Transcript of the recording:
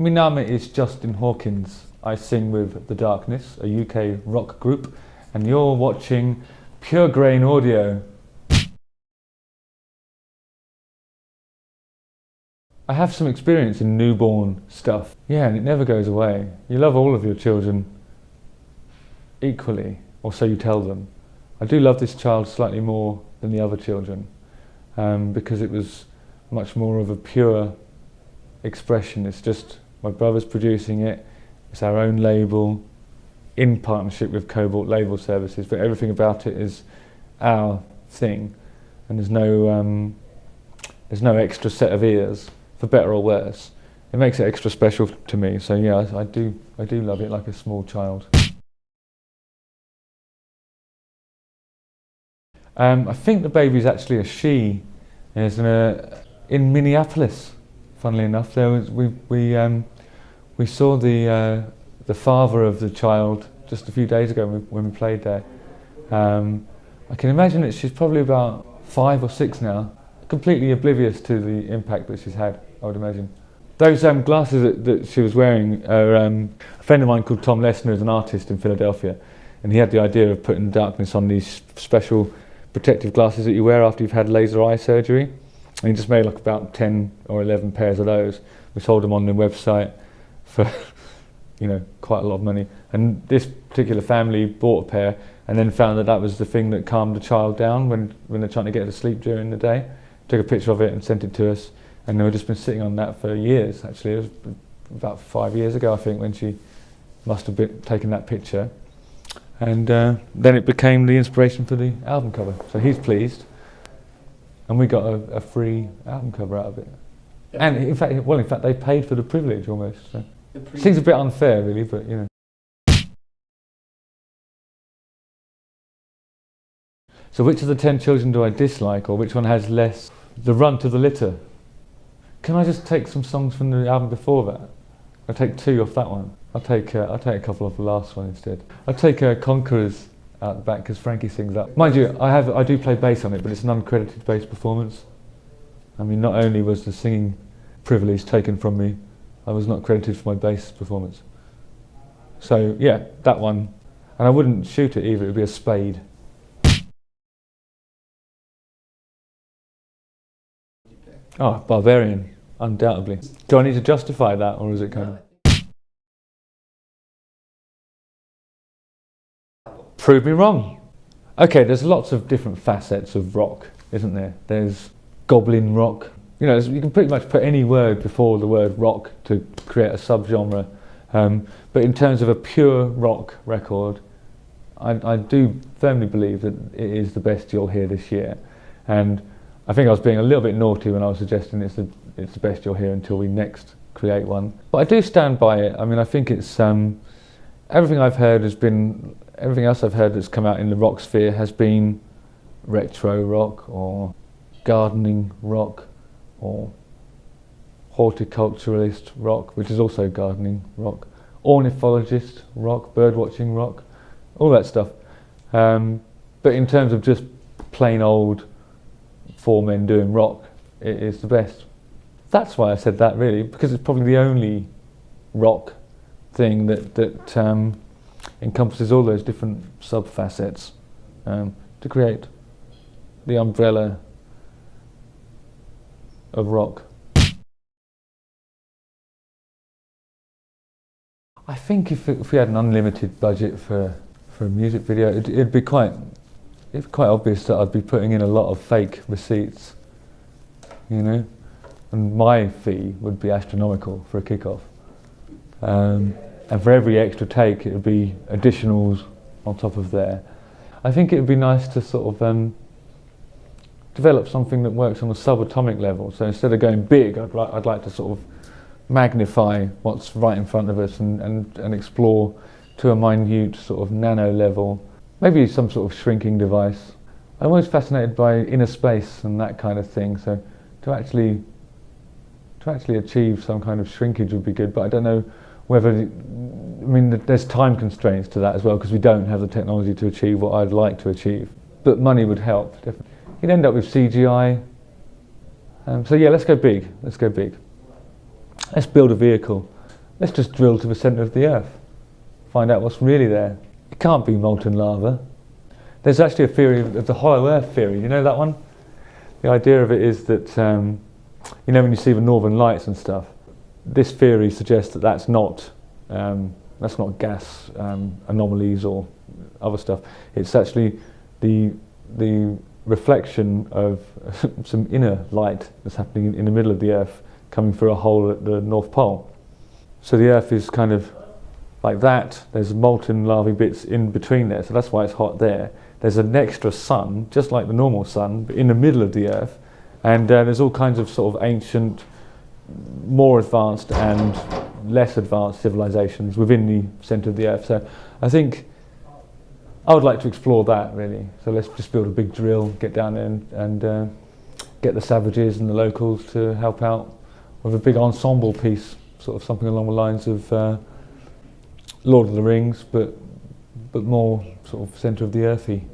My name is Justin Hawkins. I sing with The Darkness, a UK rock group, and you're watching PureGrainAudio. I have some experience in newborn stuff. Yeah, and it never goes away. You love all of your children equally, or so you tell them. I do love this child slightly more than the other children, because it was much more of a pure expression. It's just my brother's producing it, it's our own label in partnership with Cobalt Label Services, but everything about it is our thing, and there's no extra set of ears, for better or worse. It makes it extra special to me, so yeah, I do love it like a small child. I think the baby's actually a she. There's in Minneapolis, funnily enough, there was we saw the father of the child just a few days ago when we played there. I can imagine that she's probably about 5 or 6 now, completely oblivious to the impact that she's had, I would imagine. Those glasses that she was wearing are a friend of mine called Tom Lessner, is an artist in Philadelphia, and he had the idea of putting darkness on these special protective glasses that you wear after you've had laser eye surgery. And he just made like about 10 or 11 pairs of those. We sold them on the website for quite a lot of money. And this particular family bought a pair and then found that was the thing that calmed the child down when they're trying to get to sleep during the day. Took a picture of it and sent it to us, and they've just been sitting on that for years. Actually, it was about 5 years ago, I think, when she must have taken that picture. And then it became the inspiration for the album cover. So he's pleased, and we got a free album cover out of it. And in fact, they paid for the privilege almost. So. Seems a bit unfair, really, but you know. So which of the 10 children do I dislike, or which one has less the runt of the litter? Can I just take some songs from the album before that? I'll take 2 off that one. I'll take a couple off the last one instead. I'll take Conquerors out the back because Frankie sings that. Mind you, I do play bass on it, but it's an uncredited bass performance. I mean, not only was the singing privilege taken from me, I was not credited for my bass performance. So yeah, that one. And I wouldn't shoot it either, it would be a spade. Oh, Barbarian, undoubtedly. Do I need to justify that, or is it kind of... Prove me wrong. Okay, there's lots of different facets of rock, isn't there? There's goblin rock. You know, you can pretty much put any word before the word rock to create a subgenre. But in terms of a pure rock record, I do firmly believe that it is the best you'll hear this year. And I think I was being a little bit naughty when I was suggesting it's the best you'll hear until we next create one. But I do stand by it. I mean, I think it's everything I've heard has been, everything else I've heard that's come out in the rock sphere has been retro rock or gardening rock or horticulturalist rock, which is also gardening rock, ornithologist rock, birdwatching rock, all that stuff. But in terms of just plain old 4 men doing rock, it is the best. That's why I said that, really, because it's probably the only rock thing that encompasses all those different sub-facets to create the umbrella of rock. I think if we had an unlimited budget for a music video, it'd be quite obvious that I'd be putting in a lot of fake receipts, you know, and my fee would be astronomical for a kickoff. And for every extra take, it would be additionals on top of there. I think it would be nice to sort of develop something that works on a subatomic level. So instead of going big, I'd like to sort of magnify what's right in front of us and explore to a minute sort of nano level. Maybe some sort of shrinking device. I'm always fascinated by inner space and that kind of thing. So to actually achieve some kind of shrinkage would be good. But I don't know whether, I mean, there's time constraints to that as well, because we don't have the technology to achieve what I'd like to achieve. But money would help, definitely. You'd end up with CGI. So yeah, let's go big. Let's go big. Let's build a vehicle. let's just drill to the centre of the Earth, find out what's really there. It can't be molten lava. There's actually a theory of the hollow Earth theory. You know that one? The idea of it is that, you know, when you see the northern lights and stuff, this theory suggests that that's not gas anomalies or other stuff. It's actually the reflection of some inner light that's happening in the middle of the Earth, coming through a hole at the North Pole. So the Earth is kind of like that. There's molten lavy bits in between there, so that's why it's hot there. There's an extra sun, just like the normal sun, but in the middle of the Earth. And there's all kinds of sort of ancient, more advanced and less advanced civilizations within the centre of the Earth. So I think I would like to explore that, really. So let's just build a big drill, get down there and get the savages and the locals to help out with a big ensemble piece, sort of something along the lines of Lord of the Rings, but more sort of centre of the earthy.